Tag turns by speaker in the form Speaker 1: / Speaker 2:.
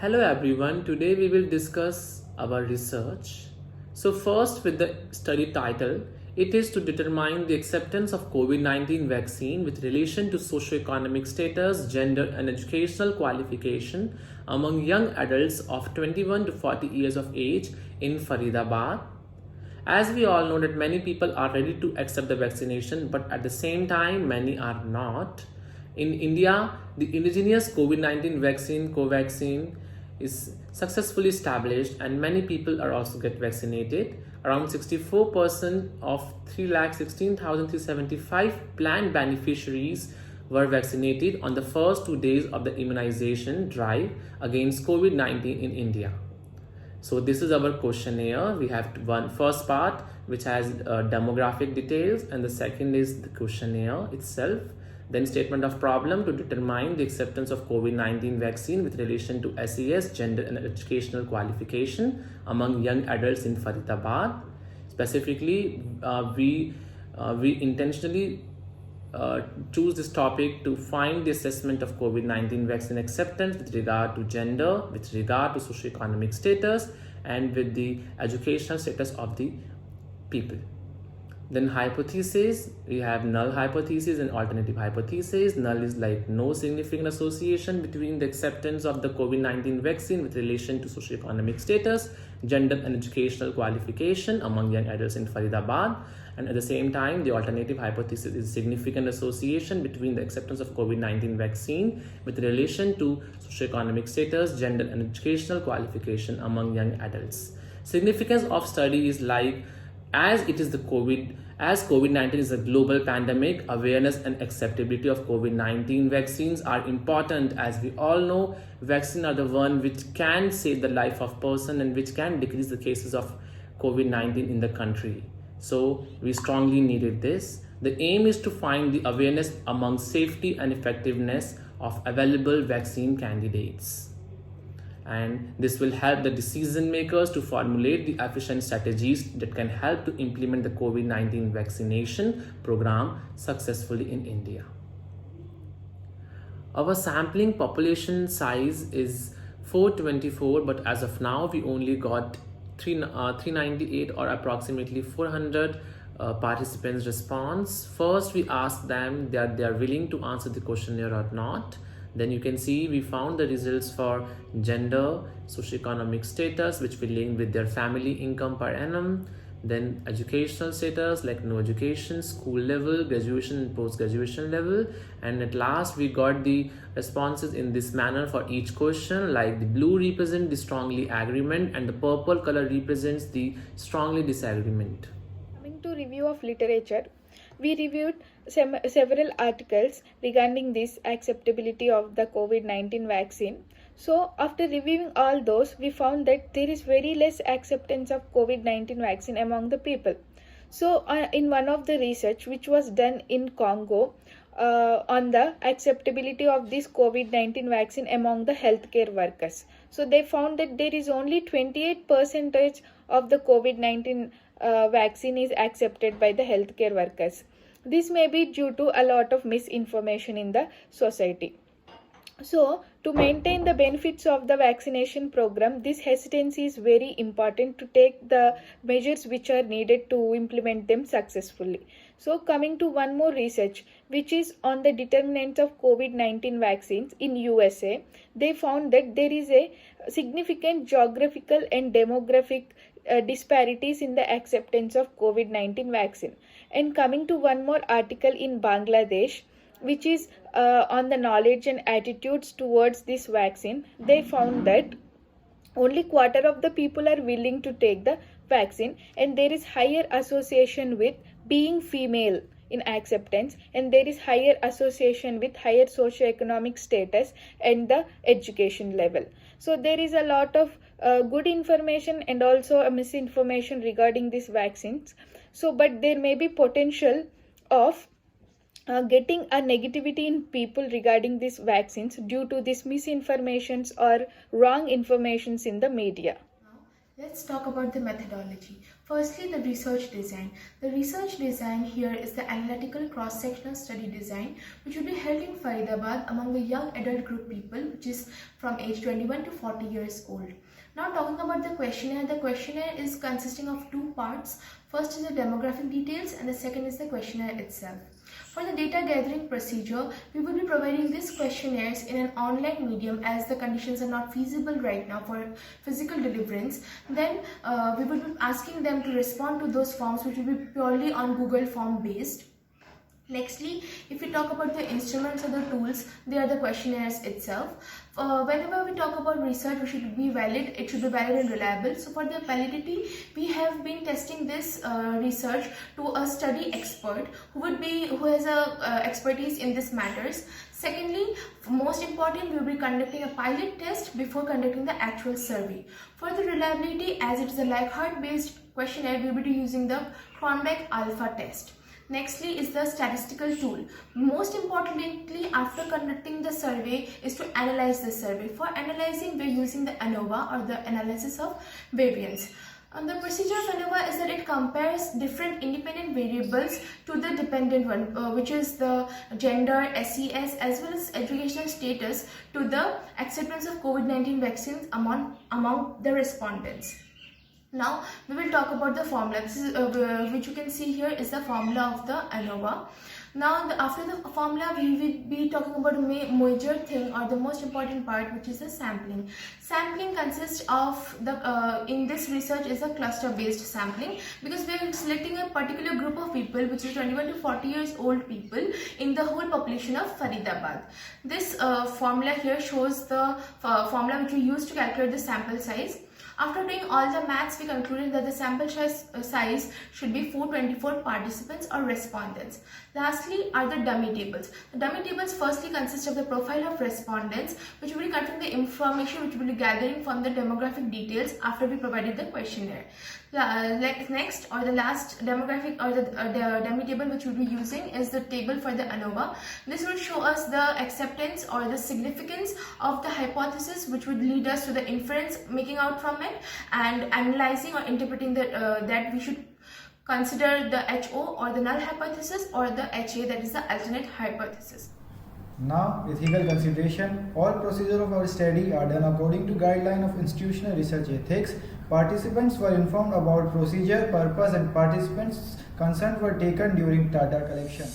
Speaker 1: Hello everyone, today we will discuss our research. So first with the study title, it is to determine the acceptance of COVID-19 vaccine with relation to socioeconomic status, gender and educational qualification among young adults of 21 to 40 years of age in Faridabad. As we all know that many people are ready to accept the vaccination, but at the same time many are not. In India, the indigenous COVID-19 vaccine Covaxin is successfully established and many people are also get vaccinated. Around 64% of 316,375 planned beneficiaries were vaccinated on the first 2 days of the immunization drive against COVID-19 in India. So this is our questionnaire. We have one first part which has demographic details, and the second is the questionnaire itself. Then statement of problem to determine the acceptance of COVID-19 vaccine with relation to SES, gender and educational qualification among young adults in Faridabad. Specifically, we intentionally choose this topic to find the assessment of COVID-19 vaccine acceptance with regard to gender, with regard to socioeconomic status, and with the educational status of the people. Then hypothesis, we have null hypothesis and alternative hypothesis. Null is like no significant association between the acceptance of the COVID-19 vaccine with relation to socioeconomic status, gender and educational qualification among young adults in Faridabad. And at the same time, the alternative hypothesis is significant association between the acceptance of COVID-19 vaccine with relation to socioeconomic status, gender and educational qualification among young adults. Significance of study is like, as COVID-19 is a global pandemic, awareness and acceptability of COVID-19 vaccines are important. As we all know, vaccines are the one which can save the life of person and which can decrease the cases of COVID-19 in the country. So we strongly needed this. The aim is to find the awareness among safety and effectiveness of available vaccine candidates. And this will help the decision makers to formulate the efficient strategies that can help to implement the COVID-19 vaccination program successfully in India. Our sampling population size is 424, but as of now we only got 398 or approximately 400 participants response. First we asked them that they are willing to answer the questionnaire or not. Then you can see we found the results for gender, socioeconomic status, which we linked with their family income per annum. Then educational status like no education, school level, graduation and post-graduation level. And at last we got the responses in this manner for each question, like the blue represents the strongly agreement and the purple color represents the strongly disagreement.
Speaker 2: Coming to review of literature, we reviewed several articles regarding this acceptability of the COVID-19 vaccine. So after reviewing all those, we found that there is very less acceptance of COVID-19 vaccine among the people. So in one of the research which was done in Congo on the acceptability of this COVID-19 vaccine among the healthcare workers. So they found that there is only 28% of the COVID-19 vaccine is accepted by the healthcare workers. This may be due to a lot of misinformation in the society. So, to maintain the benefits of the vaccination program, this hesitancy is very important to take the measures which are needed to implement them successfully. So, coming to one more research, which is on the determinants of COVID-19 vaccines in USA, they found that there is a significant geographical and demographic disparities in the acceptance of COVID-19 vaccine. And coming to one more article in Bangladesh, which is on the knowledge and attitudes towards this vaccine, they found that only quarter of the people are willing to take the vaccine, and there is higher association with being female in acceptance, and there is higher association with higher socioeconomic status and the education level. So there is a lot of good information and also a misinformation regarding these vaccines. So but there may be potential of getting a negativity in people regarding these vaccines due to these misinformations or wrong informations in the media.
Speaker 3: Let's talk about the methodology. Firstly, the research design. The research design here is the analytical cross-sectional study design, which will be held in Faridabad among the young adult group people, which is from age 21 to 40 years old. Now talking about the questionnaire is consisting of two parts. First is the demographic details and the second is the questionnaire itself. For the data gathering procedure, we will be providing these questionnaires in an online medium as the conditions are not feasible right now for physical deliverance. Then we will be asking them to respond to those forms, which will be purely on Google form based. Nextly, if we talk about the instruments or the tools, they are the questionnaires itself. Whenever we talk about research, it should be valid and reliable. So for the validity, we have been testing this research to a study expert who has a expertise in this matters. Secondly, most important, we will be conducting a pilot test before conducting the actual survey. For the reliability, as it is a Likert based questionnaire, we will be using the Cronbach alpha test. Nextly is the statistical tool. Most importantly, after conducting the survey is to analyze the survey. For analyzing, we are using the ANOVA or the analysis of variance. And the procedure of ANOVA is that it compares different independent variables to the dependent one, which is the gender, SES, as well as educational status, to the acceptance of COVID-19 vaccines among the respondents. Now we will talk about the formula. This is which you can see here is the formula of the ANOVA. Now after the formula, we will be talking about a major thing or the most important part, which is the sampling. Sampling consists of the in this research is a cluster based sampling, because we are selecting a particular group of people, which is 21 to 40 years old people in the whole population of Faridabad. This formula here shows the formula which we use to calculate the sample size. After doing all the maths, we concluded that the sample size should be 424 participants or respondents. Lastly are the dummy tables. The dummy tables firstly consist of the profile of respondents, which will be containing the information which we will be gathering from the demographic details after we provided the questionnaire. Next, or the last demographic or the dummy table which we will be using is the table for the ANOVA. This will show us the acceptance or the significance of the hypothesis, which would lead us to the inference making out from it, and analyzing or interpreting that we should consider the HO or the null hypothesis or the HA, that is the alternate hypothesis.
Speaker 4: Now, ethical consideration. All procedures of our study are done according to guideline of institutional research ethics. Participants were informed about procedure, purpose, and participants' consent were taken during data collection.